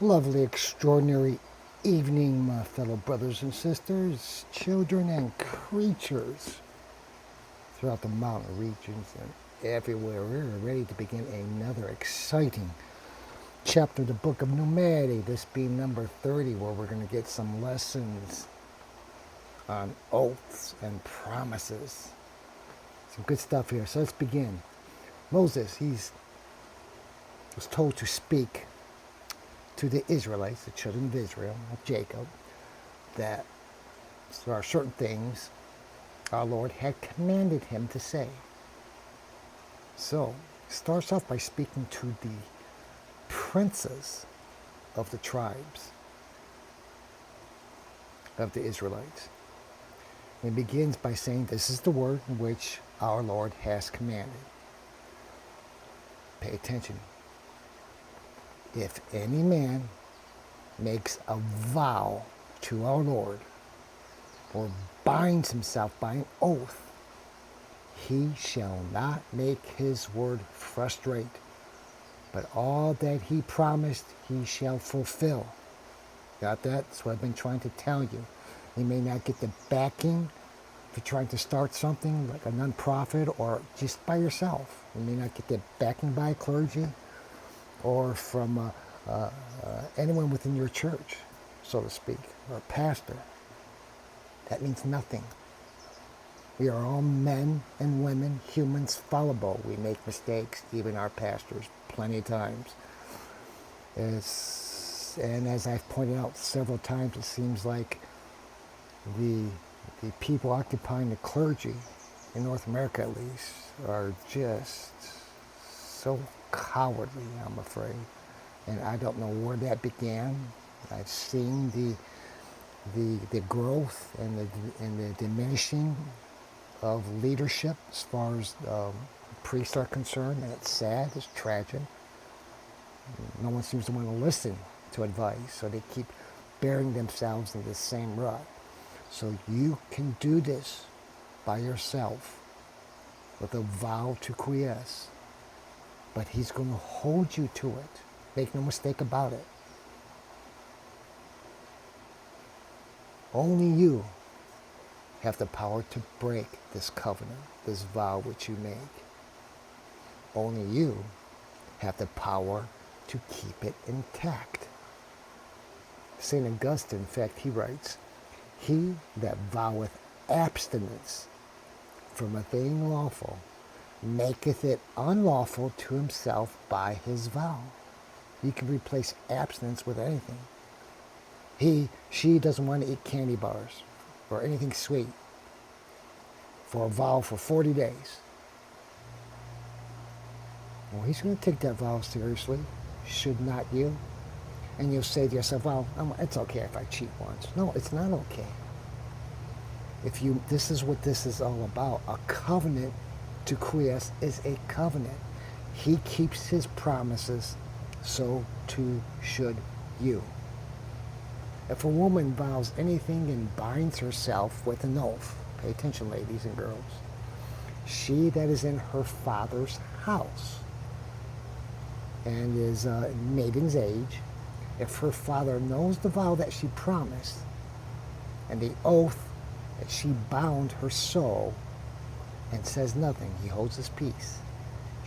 Lovely, extraordinary evening, my fellow brothers and sisters, children and creatures throughout the mountain regions and everywhere. We're ready to begin another exciting chapter of the book of Numerity, this being number 30, where we're going to get some lessons on oaths and promises. Some good stuff here. So let's begin. Moses, was told to speak to the Israelites, the children of Israel, of Jacob, that there are certain things our Lord had commanded him to say. So, he starts off by speaking to the princes of the tribes of the Israelites. He begins by saying, this is the word which our Lord has commanded. Pay attention. If any man makes a vow to our Lord or binds himself by an oath, he shall not make his word frustrate, but all that he promised he shall fulfill. Got that? That's what I've been trying to tell you. You may not get the backing for trying to start something like a nonprofit or just by yourself. You may not get the backing by clergy or from anyone within your church, so to speak, or a pastor. That means nothing. We are all men and women, humans, fallible. We make mistakes, even our pastors, plenty of times. And as I've pointed out several times, it seems like the people occupying the clergy, in North America at least, are just so cowardly, I'm afraid. And I don't know where that began. I've seen the growth and the diminishing of leadership as far as priests are concerned, and it's sad, it's tragic. No one seems to want to listen to advice, so they keep burying themselves in the same rut. So you can do this by yourself with a vow to quiesce, but he's going to hold you to it. Make no mistake about it. Only you have the power to break this covenant, this vow which you make. Only you have the power to keep it intact. St. Augustine, in fact, he writes, he that voweth abstinence from a thing lawful maketh it unlawful to himself by his vow. You can replace abstinence with anything. She doesn't want to eat candy bars or anything sweet for a vow for 40 days. Well, he's going to take that vow seriously. Should not you? And you'll say to yourself, well, it's okay if I cheat once. No, it's not okay. This is what this is all about. A covenant to quiesce is a covenant. He keeps his promises, so too should you. If a woman vows anything and binds herself with an oath, pay attention, ladies and girls, she that is in her father's house and is maiden's age, if her father knows the vow that she promised and the oath that she bound her soul and says nothing, he holds his peace,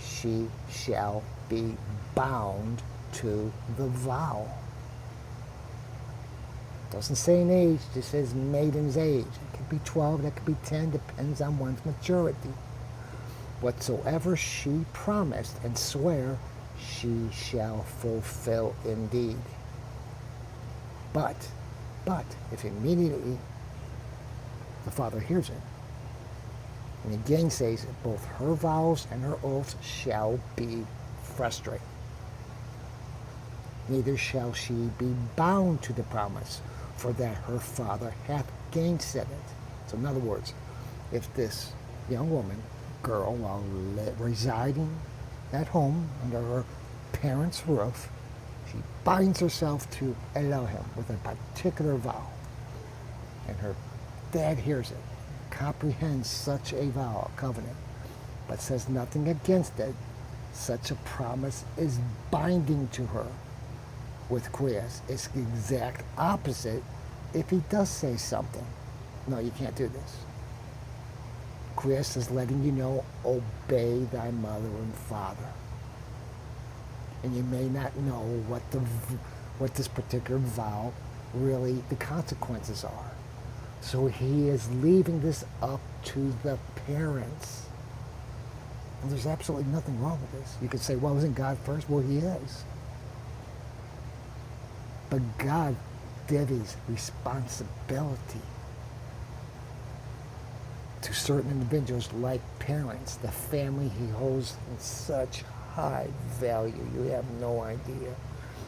she shall be bound to the vow. Doesn't say an age, just says maiden's age. It could be 12, that could be 10, depends on one's maturity. Whatsoever she promised and swear, she shall fulfill indeed. But, if immediately the father hears it, and again says it, both her vows and her oaths shall be frustrated. Neither shall she be bound to the promise, for that her father hath gainsaid it. So in other words, if this young woman, girl, while residing at home under her parents' roof, she binds herself to Elohim with a particular vow, and her dad hears it, comprehends such a vow, a covenant, but says nothing against it, such a promise is binding to her. with Chris. It's the exact opposite if he does say something. No, you can't do this. Chris is letting you know, obey thy mother and father. And you may not know what this particular vow really, the consequences are. So he is leaving this up to the parents. And there's absolutely nothing wrong with this. You could say, well, isn't God first? Well, he is. But God divvies responsibility to certain individuals like parents, the family he holds in such high value. You have no idea.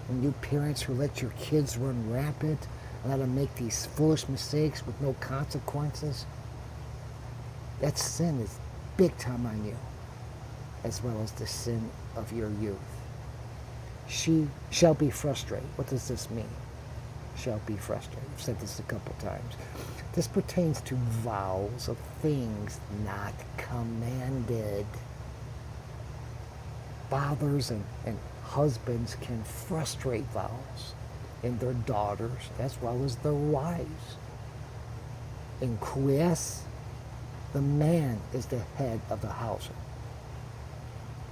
And you parents who let your kids run rampant and let them make these foolish mistakes with no consequences, that sin is big time on you, as well as the sin of your youth. She shall be frustrated. What does this mean? Shall be frustrated. I've said this a couple times. This pertains to vows of things not commanded. Fathers and husbands can frustrate vows in their daughters as well as their wives. In Quies, the man is the head of the household.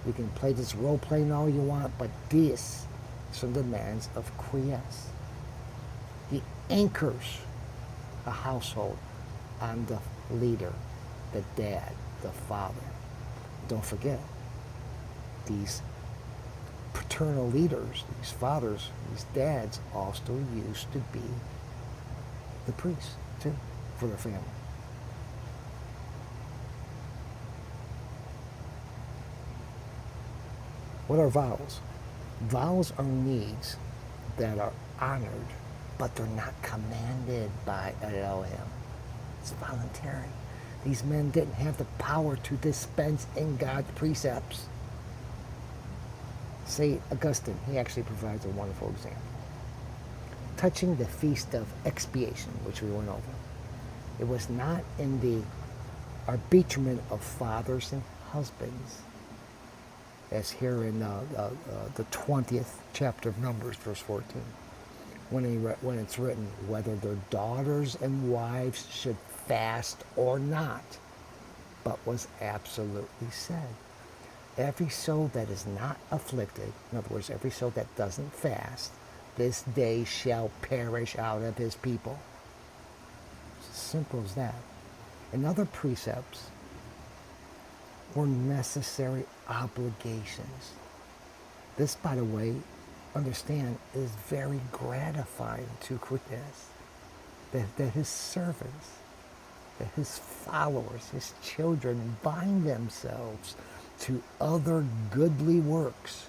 You can play this role playing all you want, but this is the demands of Quies. He anchors a household on the leader, the dad, the father. Don't forget, these paternal leaders, these fathers, these dads also used to be the priests too for their family. What are vows? Vows are needs that are honored, but they're not commanded by Elohim. It's voluntary. These men didn't have the power to dispense in God's precepts. St. Augustine, he actually provides a wonderful example. Touching the feast of expiation, which we went over, it was not in the arbitrament of fathers and husbands, as here in the 20th chapter of Numbers, verse 14, when it's written, whether their daughters and wives should fast or not, but was absolutely said. Every soul that is not afflicted, in other words, every soul that doesn't fast, this day shall perish out of his people. It's as simple as that. And other precepts were necessary obligations. This, by the way, understand, is very gratifying to Quies, that his servants, that his followers, his children bind themselves to other goodly works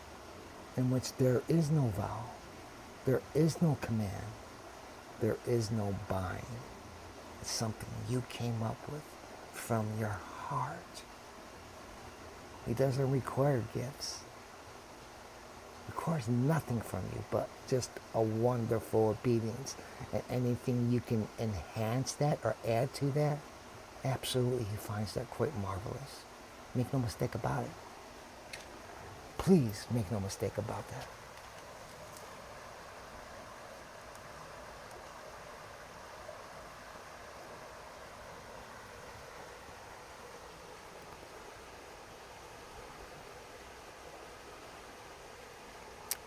in which there is no vow, there is no command, there is no bind. It's something you came up with from your heart. He doesn't require gifts. He requires nothing from you but just a wonderful obedience. And anything you can enhance that or add to that, absolutely he finds that quite marvelous. Make no mistake about it. Please make no mistake about that.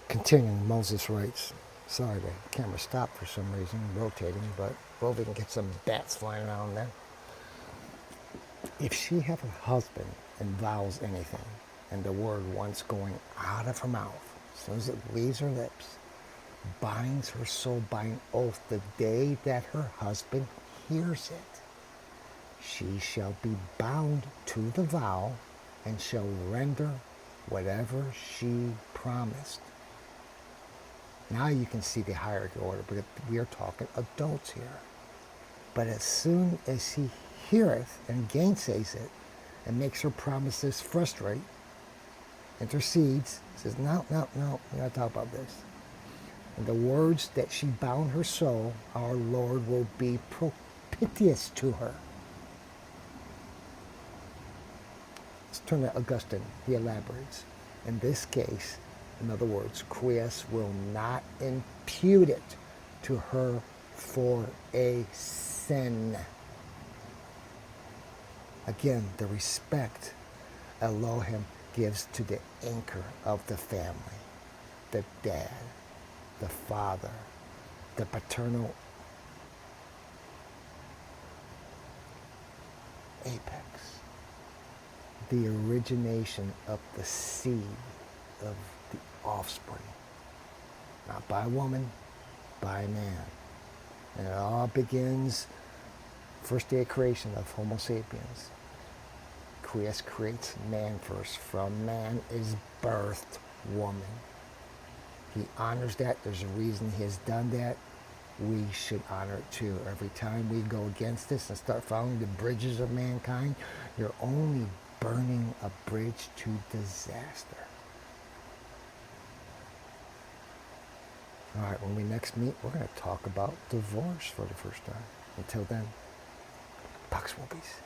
Continuing, Moses writes, sorry, the camera stopped for some reason, rotating, but we'll we can get some bats flying around there. If she have a husband and vows anything, and the word once going out of her mouth, as soon as it leaves her lips, binds her soul by an oath the day that her husband hears it, she shall be bound to the vow and shall render whatever she promised. Now you can see the hierarchy order, but we are talking adults here. But as soon as he heareth and gainsays it and makes her promises frustrate, intercedes, says, no, we're not talking about this. And the words that she bound her soul, our Lord will be propitious to her. Let's turn to Augustine. He elaborates. In this case, In other words, Christ will not impute it to her for a sin. Again, the respect Elohim gives to the anchor of the family, the dad, the father, the paternal apex, the origination of the seed of the offspring, not by a woman, by a man. And it all begins first day of creation of Homo sapiens. Christ creates man first. From man is birthed woman. He honors that. There's a reason he has done that. We should honor it too. Every time we go against this and start following the bridges of mankind, you're only burning a bridge to disaster. All right, when we next meet, we're going to talk about divorce for the first time. Until then, Pax Whooppies.